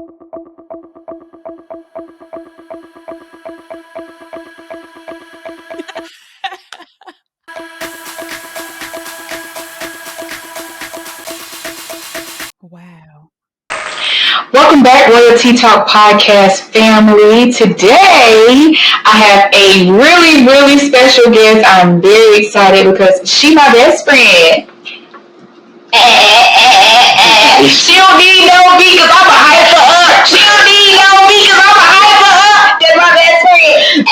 Wow. Welcome back, Royalty Talk Podcast family. Today, I have a really, really special guest. I'm very excited because she my best friend. She don't need no beat because I'm a hyper up. She don't need no beat because I'm a hyper up. That's my best friend.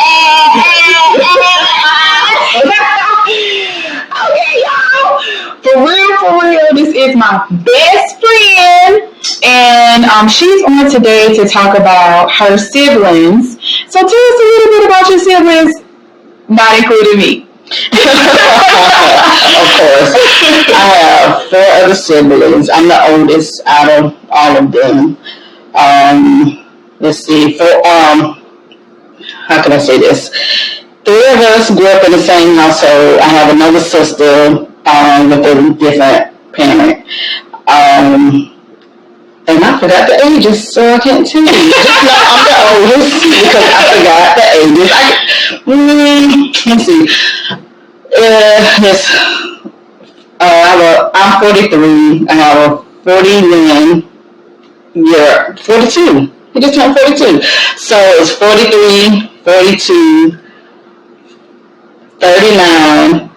Okay, y'all. For real, this is my best friend. And she's on today to talk about her siblings. So tell us a little bit about your siblings, not including me. Of course. I have four other siblings. I'm the oldest out of all of them. Let's see, how can I say this? Three of us grew up in the same household. I have another sister with a different parent. And I forgot the ages, so I can't tell you. Just know I'm the oldest because I forgot the ages. Let's see. Yes. I'm 43. I have a 41 year, 42. He just turned 42. So it's 43, 42, 39.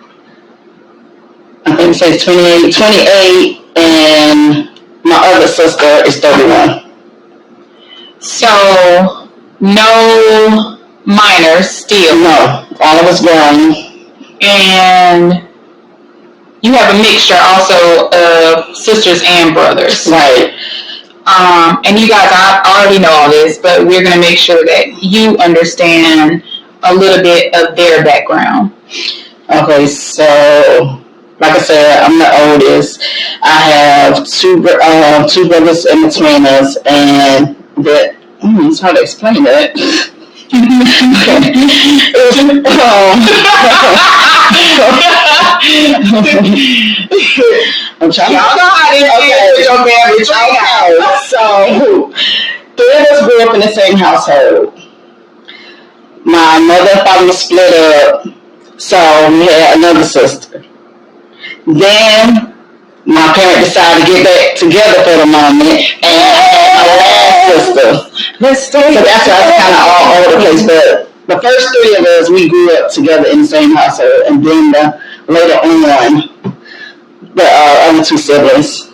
I think it says 28, and my other sister is 31. So, no minors still. No, all of us grown. And you have a mixture also of sisters and brothers. Right. And you guys, I already know all this, but we're going to make sure that you understand a little bit of their background. Okay, so like I said, I'm the oldest. I have two brothers in between us, and that it's hard to explain that. I'm trying. Y'all know how this is with your marriage. Okay, so three of us grew up in the same household. My mother and father split up, so we had another sister. Then my parents decided to get back together for the moment, and I had my last sister. So that's why it's kind of all over the place. But the first three of us, we grew up together in the same household, and then later on, the other two siblings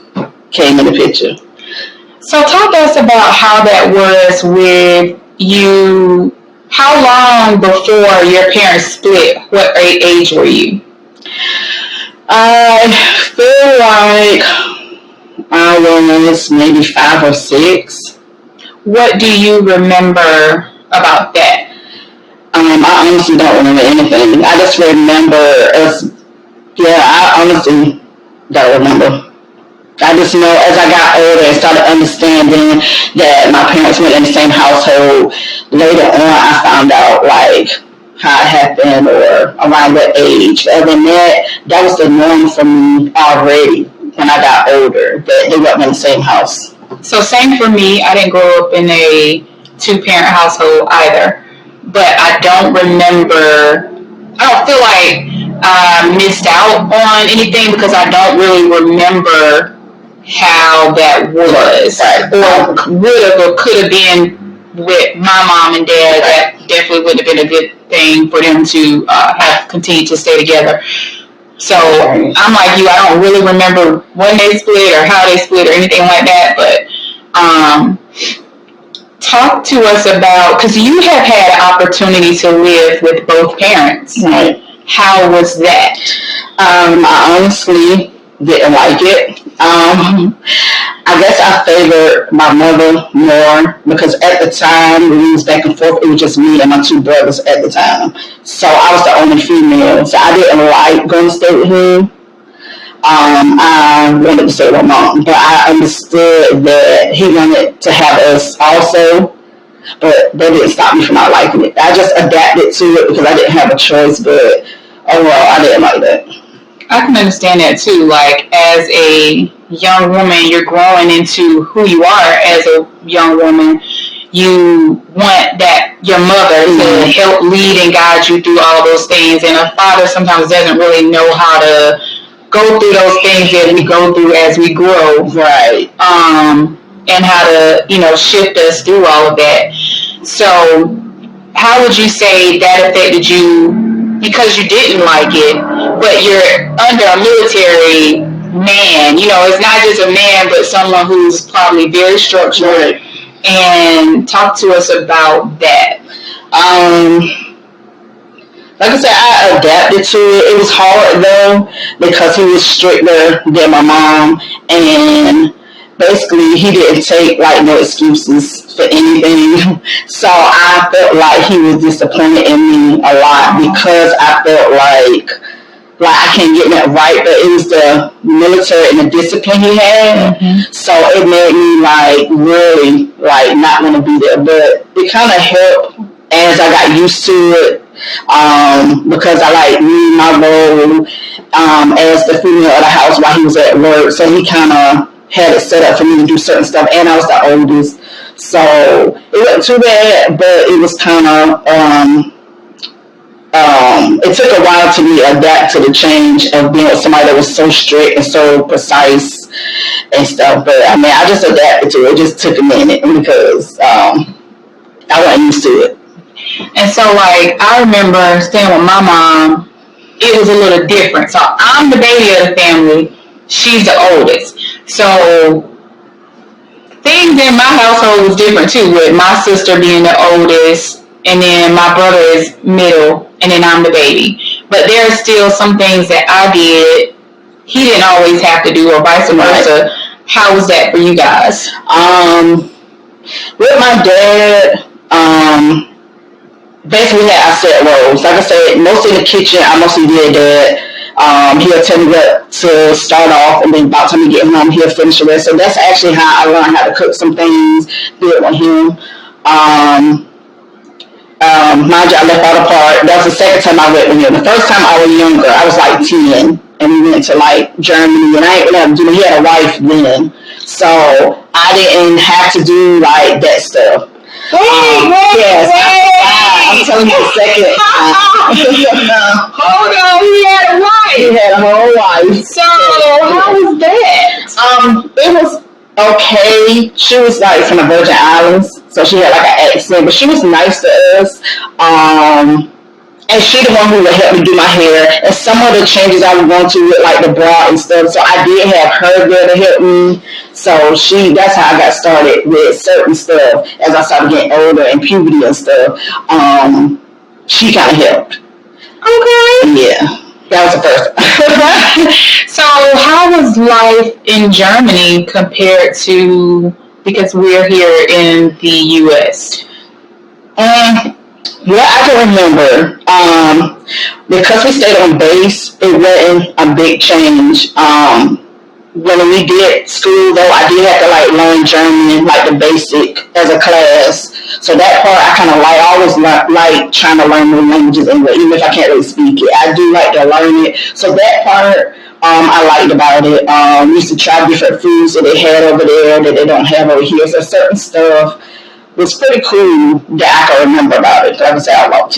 came in the picture. So talk to us about how that was with you. How long before your parents split? What age were you? I feel like I was maybe 5 or 6. What do you remember about that? I honestly don't remember anything. I just remember us. Yeah, I honestly don't remember. I just know as I got older and started understanding that my parents were in the same household, later on I found out like how it happened or around what age. Other than that was the norm for me already when I got older, that they weren't in the same house. So same for me. I didn't grow up in a 2-parent household either. But I don't feel like I missed out on anything because I don't really remember how that was, or would have or could have been with my mom and dad. That definitely wouldn't have been a good thing for them to have continued to stay together. So I'm like you, I don't really remember when they split or how they split or anything like that, but talk to us about, because you have had an opportunity to live with both parents. Right. How was that? I honestly didn't like it. I guess I favored my mother more because at the time when we was back and forth, it was just me and my 2 brothers at the time. So I was the only female. So I didn't like going to stay with him. I wanted to stay with my mom, but I understood that he wanted to have us also, but that didn't stop me from not liking it. I just adapted to it because I didn't have a choice, but overall, I didn't like that. I can understand that too. Like, as a young woman, you're growing into who you are as a young woman. You want that your mother to help lead and guide you through all those things, and a father sometimes doesn't really know how to go through those things that we go through as we grow, Right. And how to shift us through all of that. So how would you say that affected you because you didn't like it, but you're under a military man? It's not just a man, but someone who's probably very structured. Right. And talk to us about that. Like I said, I adapted to it. It was hard though because he was stricter than my mom, and basically he didn't take like no excuses for anything. So I felt like he was disappointed in me a lot because I felt like I can't get that right, but it was the military and the discipline he had. Mm-hmm. So it made me like really like not want to be there, but it kind of helped as I got used to it. Because I like knew my role as the female of the house while he was at work, so he kind of had it set up for me to do certain stuff, and I was the oldest, so it wasn't too bad, but it was kind of it took a while to me adapt to the change of being with somebody that was so strict and so precise and stuff. But I mean, I just adapted to it. It just took a minute because I wasn't used to it. And so, like, I remember staying with my mom. It was a little different. So I'm the baby of the family. She's the oldest. So things in my household was different too, with my sister being the oldest, and then my brother is middle, and then I'm the baby. But there are still some things that I did he didn't always have to do, or vice versa. How was that for you guys? With my dad, basically we had our set roles. Like I said, mostly in the kitchen, I mostly did that. He'll tell me what to start off, and then about the time we get home, he'll finish the rest. So that's actually how I learned how to cook some things, do it with him. Mind you, I left out a part. That was the second time I went with him. The first time I was younger, I was like 10, and we went to like Germany, and I ain't really have to do it. He had a wife then, so I didn't have to do like that stuff. Yes, I'm telling you the second time. Hold on, he had a wife. He had a whole wife. So how was that? It was okay. She was like from the Virgin Islands, so she had like an accent, but she was nice to us. And she the one who would help me do my hair, and some of the changes I was going to with like the bra and stuff. So I did have her there to help me. So that's how I got started with certain stuff as I started getting older and puberty and stuff. She kind of helped. Okay. Yeah. That was the first. So how was life in Germany compared to, because we're here in the U.S.? What I can remember, because we stayed on base, it wasn't a big change. When we did school, though, I did have to like learn German, like the basic as a class. So that part I kind of like. I always like trying to learn new languages, and even if I can't really speak it, I do like to learn it. So that part I liked about it. We used to try different foods that they had over there that they don't have over here. So certain stuff was pretty cool that I can remember about it. Like I said, I was about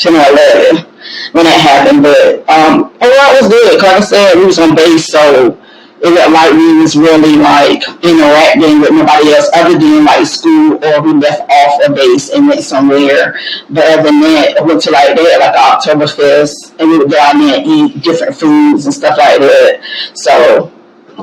10 or 11 when that happened. But overall, it was good. Like I said, we was on base, so it wasn't like we was really like interacting with nobody else other than like school, or we left off a base and went somewhere. But other than that, I went to like they had like the Oktoberfest, and we would go out there and eat different foods and stuff like that. So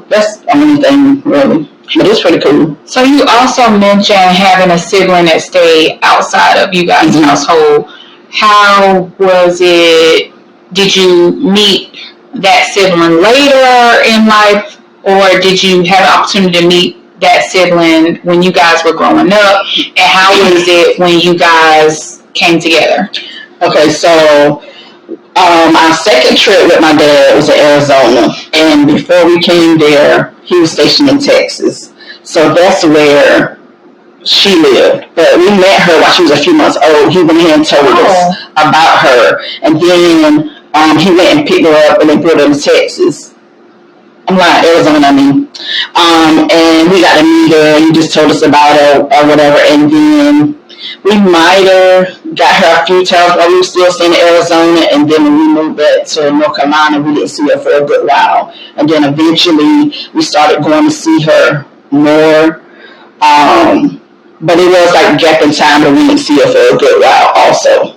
that's the only thing really. But it's pretty cool. So you also mentioned having a sibling that stayed outside of you guys' household. How was it? Did you meet that sibling later in life, or did you have an opportunity to meet that sibling when you guys were growing up? And how was it when you guys came together? Okay, so our second trip with my dad was in Arizona, and before we came there, he was stationed in Texas. So that's where she lived. But we met her while she was a few months old. He went ahead and told us about her, and then he went and picked her up and then brought her to Texas. I'm lying, Arizona, I mean. And we got to meet her, and you just told us about her or whatever, and then we might have got her a few times while we were still staying in Arizona, and then when we moved back to North Carolina, we didn't see her for a good while. And then eventually we started going to see her more. But it was like gap in time that we didn't see her for a good while also.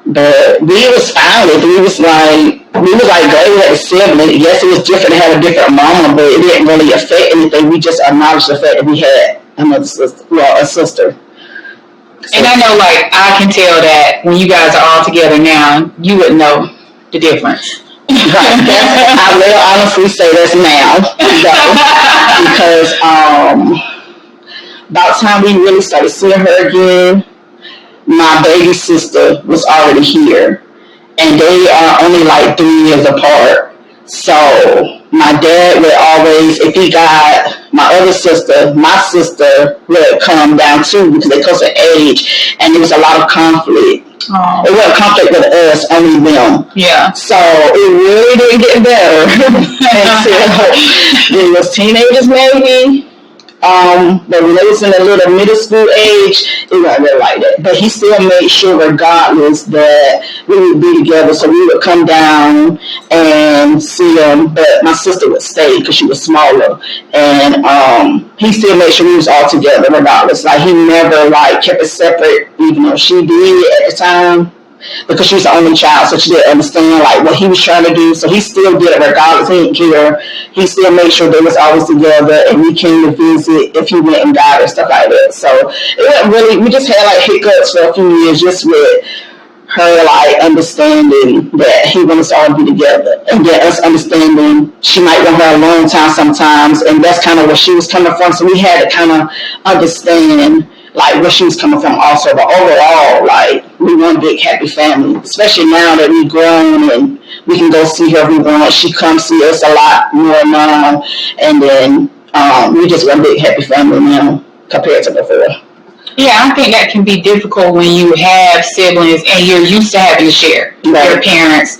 But we was fine with it. We was like glad we had a sibling. Yes, it was different to have a different mama, but it didn't really affect anything. We just acknowledged the fact that we had another sister, a sister. And I know, like, I can tell that when you guys are all together now, you would know the difference. Right. I will honestly say that's now, though, because about time we really started seeing her again, my baby sister was already here, and they are only like 3 years apart. So my dad would always, if he got my other sister, my sister would come down too because they're close in age, and there was a lot of conflict. Oh. It wasn't conflict with us, only them. Yeah. So it really didn't get better until they was teenagers maybe. But when they was in a little middle school age, it wasn't really like that. But he still made sure, regardless, that we would be together. So we would come down and see them. But my sister would stay because she was smaller, and he still made sure we was all together, regardless. Like he never like kept it separate, even though she did at the time. Because she was the only child, so she didn't understand like what he was trying to do. So he still did it regardless. He didn't care. He still made sure they was always together, and we came to visit if he went and got her, stuff like that. So it wasn't really. We just had like hiccups for a few years, just with her like understanding that he wants us all to be together, and then us understanding she might want her alone time sometimes, and that's kind of where she was coming from. So we had to kind of understand like where she was coming from also. But overall, like we one big happy family, especially now that we've grown and we can go see her if we want. She comes see us a lot more now, and then we just one big happy family now compared to before. Yeah, I think that can be difficult when you have siblings and you're used to having to share your parents,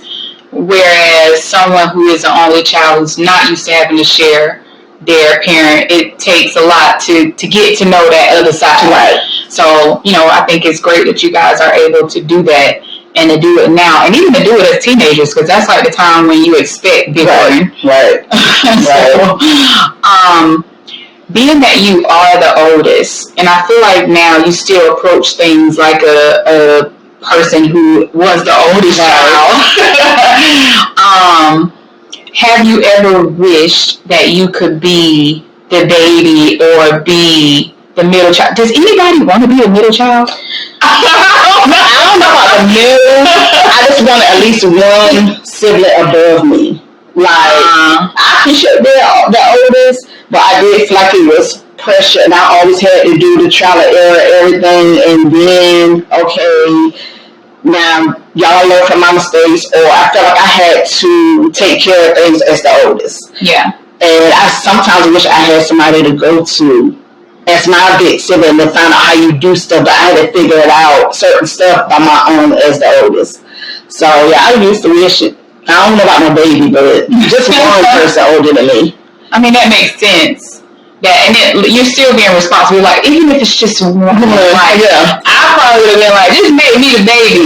whereas someone who is the only child who's not used to having to share their parent, it takes a lot to get to know that other side. Right. So, I think it's great that you guys are able to do that and to do it now, and even to do it as teenagers, because that's like the time when you expect bickering. Right. So, being that you are the oldest, and I feel like now you still approach things like a person who was the oldest child. Have you ever wished that you could be the baby or be the middle child? Does anybody want to be a middle child? I don't know about the middle. I just want at least one sibling above me. Like, I can show the oldest, but I did feel like it was pressure, and I always had to do the trial and error, everything, and then, okay, now y'all learn from my mistakes, or I felt like I had to take care of things as the oldest. Yeah. And I sometimes wish I had somebody to go to as my big sibling to find out how you do stuff, but I had to figure it out, certain stuff by my own as the oldest. So, yeah, I used to wish it. I don't know about my baby, but just one person older than me. I mean, that makes sense. And then you're still being responsible. Like, even if it's just one, like, yeah. I probably would have been like, just make me the baby.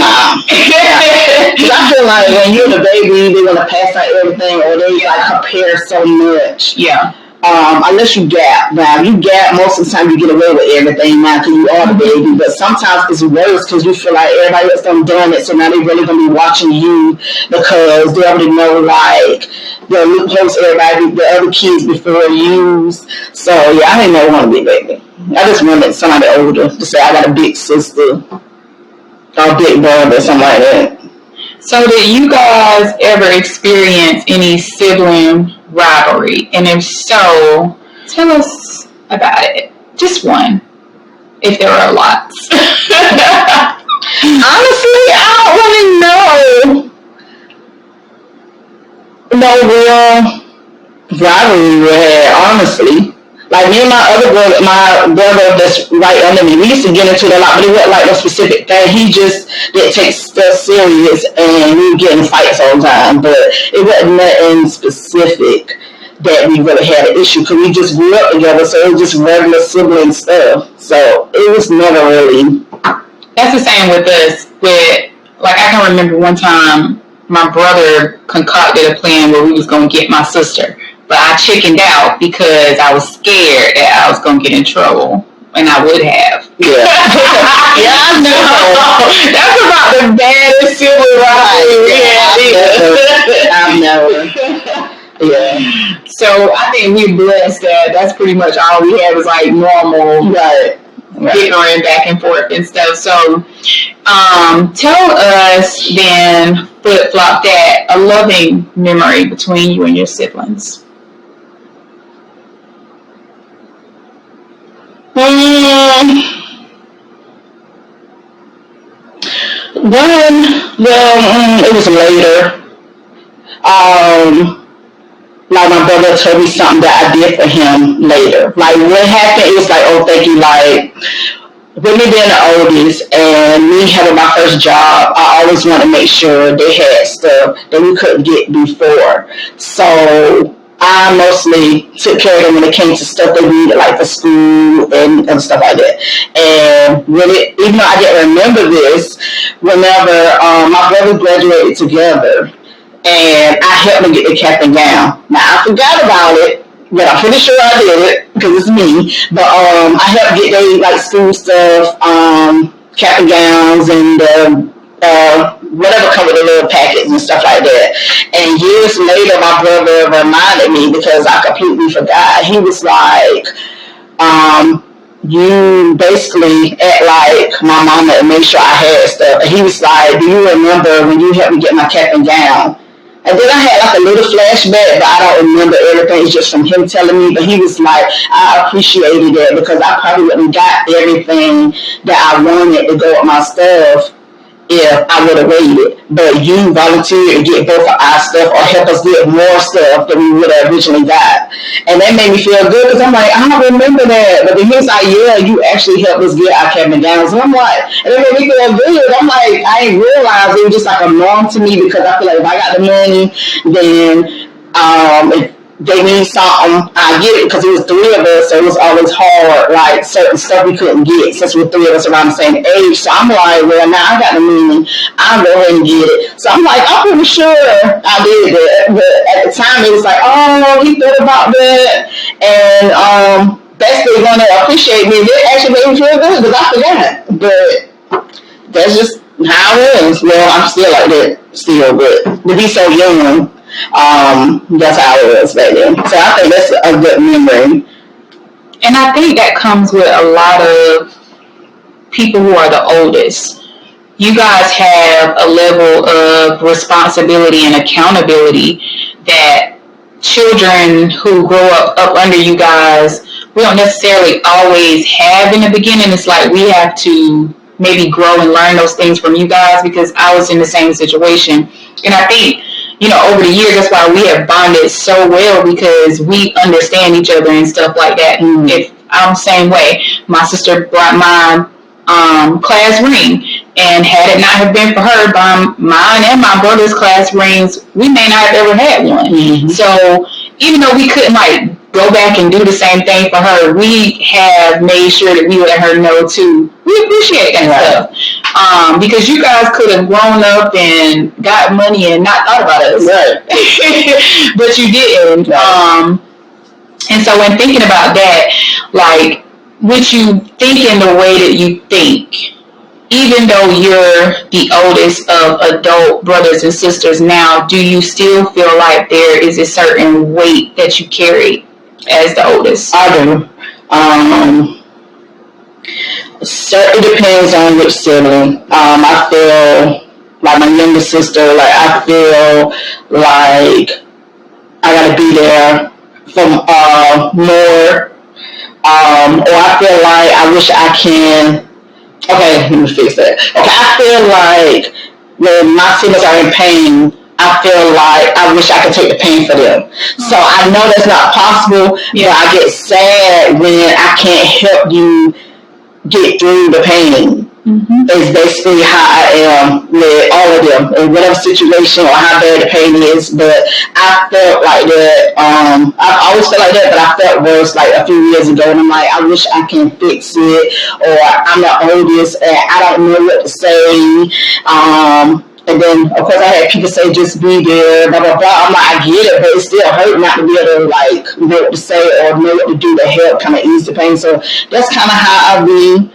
Because I feel like when you're the baby, they want to pass out everything, or they like compare so much. Yeah. Unless you gap. Now, if you gap, most of the time you get away with everything now because you are the baby. But sometimes it's worse because you feel like everybody else done done it, so now they really gonna be watching you because they already know like the loopholes everybody, the other kids before you. So yeah, I didn't never want to be a baby. I just wanted somebody older to say I got a big sister or a big brother, something like that. So did you guys ever experience any sibling rivalry? And if so, tell us about it. Just one, if there are lots. Honestly, I don't really know. No real rivalry we had, honestly. Like Like me and my brother that's right under me, we used to get into it a lot, but it wasn't like no specific thing. He just didn't take stuff serious, and we would get in fights all the time. But it wasn't nothing specific that we really had an issue because we just grew up together, so it was just regular sibling stuff. So it was never really. That's the same with us. With like I can remember one time my brother concocted a plan where we was gonna get my sister, but I chickened out because I was scared that I was gonna get in trouble, and I would have. Yeah. Yeah, I know. That's about the baddest civil rivalry. I've never. Yeah. So I think we're blessed that that's pretty much all we had was like normal bickering back and forth and stuff. So tell us then, flip flop that, a loving memory between you and your siblings. It was later. Like my brother told me something that I did for him later. Like what happened, it was like, oh, thank you. Like with me being the oldest and me having my first job, I always wanted to make sure they had stuff that we couldn't get before. So I mostly took care of them when it came to stuff they needed, like for school and stuff like that. And really, even though I didn't remember this, whenever my brothers graduated together, and I helped them get the cap and gown. Now I forgot about it, but I'm pretty sure I did it because it's me. But I helped get their like school stuff, cap and gowns, and whatever come with the little packets and stuff like that. And years later, my brother reminded me because I completely forgot. He was like, you basically act like my mama and made sure I had stuff. And he was like, do you remember when you helped me get my cap and gown? And then I had like a little flashback, but I don't remember everything. It's just from him telling me. But he was like, I appreciated it because I probably wouldn't got everything that I wanted to go with my stuff if I would have waited. But you volunteered to get both of our stuff or help us get more stuff than we would have originally got. And that made me feel good because I'm like, I don't remember that. But then he was like, yeah, you actually helped us get our cap and gowns. And I'm like, and it made me feel good. I'm like, I didn't realize it was just like a norm to me because I feel like if I got the money, then if they need something, I get it because it was three of us, so it was always hard, like certain stuff we couldn't get since we're three of us around the same age. So I'm like, well, now I got the money, I'll go ahead and get it. So I'm like, I'm pretty sure I did that, but at the time it was like, oh, he thought about that, and basically going to appreciate me. It actually made me feel good because I forgot, but that's just how it is. Well, I'm still like that still, but to be so young. That's how it was back then. So I think that's a good memory. And I think that comes with a lot of people who are the oldest. You guys have a level of responsibility and accountability that children who grow up under you guys, we don't necessarily always have in the beginning. It's like we have to maybe grow and learn those things from you guys because I was in the same situation. And I think, over the years, that's why we have bonded so well because we understand each other and stuff like that. Mm-hmm. If I'm the same way, my sister brought my class ring, and had it not have been for her, by mine and my brother's class rings, we may not have ever had one. Mm-hmm. So even though we couldn't go back and do the same thing for her, we have made sure that we let her know too. We appreciate that stuff. Because you guys could have grown up and got money and not thought about us. Right. But you didn't. Right. And so when thinking about that, with you thinking the way that you think, even though you're the oldest of adult brothers and sisters now, do you still feel like there is a certain weight that you carry as the oldest? I do. It depends on which sibling. I feel like my younger sister, I feel like I gotta be there for more. Or I feel like I wish I can. Okay, let me fix that. Okay, I feel like when my siblings are in pain, I feel like I wish I could take the pain for them. So I know that's not possible, but I get sad when I can't help you get through the pain. Is basically how I am with all of them in whatever situation or how bad the pain is. But I felt like that. I've always felt like that, but I felt worse like a few years ago, and I'm like, I wish I can fix it, or I'm the oldest and I don't know what to say. And then, of course, I had people say, just be there, blah, blah, blah. I'm like, I get it, but it still hurt not to be able to, like, know what to say or know what to do to help kind of ease the pain. So that's kind of how I be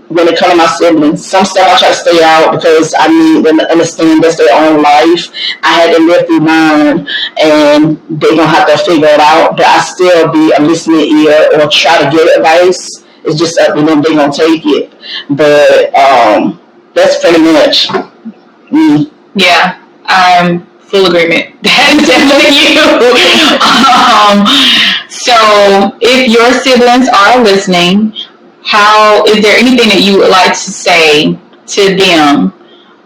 when it comes to my siblings. Some stuff I try to stay out because I need them to understand that's their own life. I had to live through mine, and they're going to have to figure it out. But I still be a listening ear or try to get advice. It's just up to them. They're going to take it. But that's pretty much me. Yeah, I'm full agreement. That's definitely you. So if your siblings are listening, how is there anything that you would like to say to them,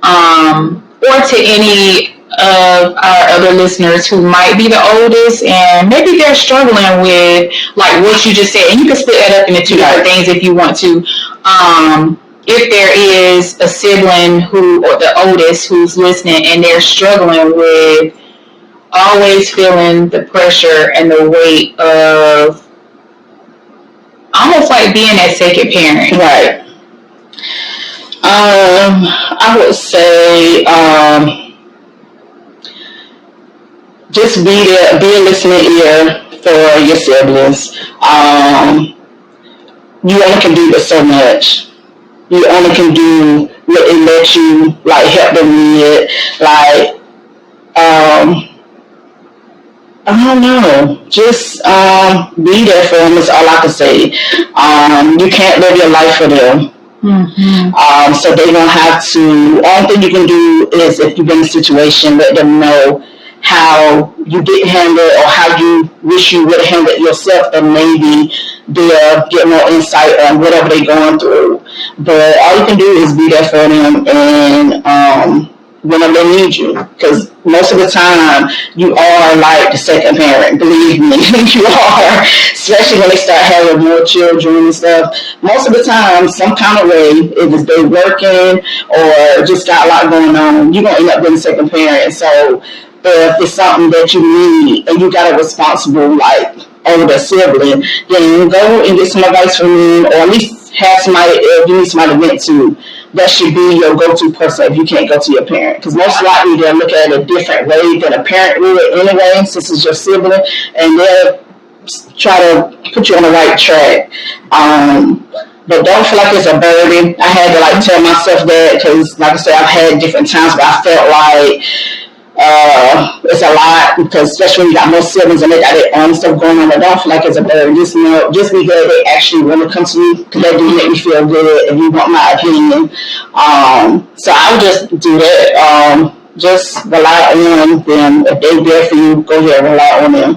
or to any of our other listeners who might be the oldest and maybe they're struggling with like what you just said, and you can split that up into two different things if you want to. If there is a sibling who, or the oldest who's listening, and they're struggling with always feeling the pressure and the weight of almost like being that second parent. Right. I would say just be there, be a listening ear for your siblings. You only can do this so much. You only can do what it lets you, like, help them with. Like, I don't know. Just be there for them is all I can say. You can't live your life for them. So they're going to have to, only thing you can do is if you've been in a situation, let them know how you didn't handle it or how you wish you would have handled it yourself, and maybe they'll get more insight on whatever they're going through. But all you can do is be there for them and whenever they need you, because most of the time you are like the second parent. Believe me, you are. Especially when they start having more children and stuff. Most of the time, some kind of way, if it's they working or just got a lot going on, you're gonna end up being the second parent. So if it's something that you need and you got a responsible like older sibling, then go and get some advice from me, or at least have somebody, if you need somebody to vent to, that should be your go-to person if you can't go to your parent. Because most likely they'll look at it a different way than a parent would anyway, since it's your sibling, and they'll try to put you on the right track. But don't feel like it's a burden. I had to like tell myself that because, like I said, I've had different times where I felt like it's a lot, because especially when you got more siblings and they got their own stuff going on. I don't feel like it's a burden. Just know, just be glad they actually want to come to me, because that do make me feel good if you want my opinion. So I would just do that. Just rely on them. If they're there for you, go ahead and rely on them.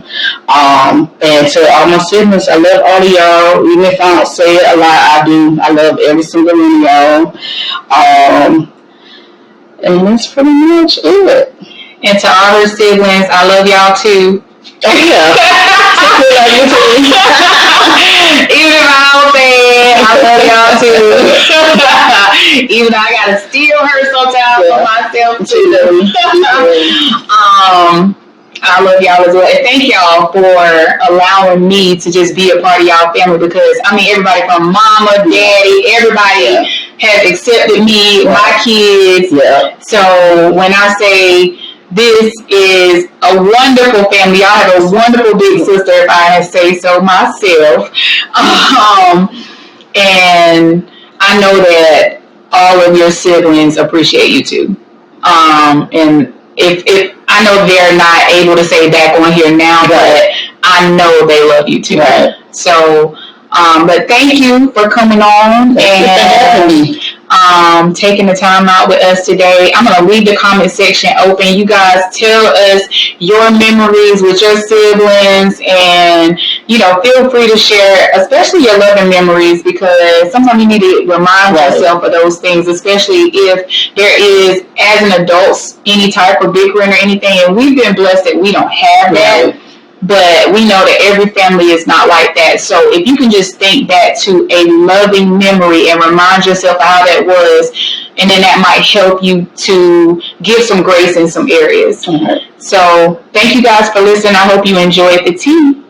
And to all my siblings, I love all of y'all. Even if I don't say it a lot, I do. I love every single one of y'all. And that's pretty much it. And to all her siblings, I love y'all too. Oh, yeah. Even if I don't say it, I love y'all too. Even though I gotta steal her sometimes for myself too. I love y'all as well. And thank y'all for allowing me to just be a part of y'all family, because I mean everybody from mama, daddy, everybody has accepted me, my kids. Yeah. So when I say this is a wonderful family, y'all have a wonderful big sister, if I say so myself. And I know that all of your siblings appreciate you too. And if I know they're not able to say back on here now, but I know they love you too. Right. So, but thank you for coming on, and taking the time out with us today. I'm going to leave the comment section open. You guys tell us your memories with your siblings, and, feel free to share, especially your loving memories, because sometimes you need to remind yourself of those things, especially if there is, as an adult, any type of bickering or anything. And we've been blessed that we don't have that. But we know that every family is not like that. So if you can just think back to a loving memory and remind yourself how that was, and then that might help you to give some grace in some areas. So thank you guys for listening. I hope you enjoyed the tea.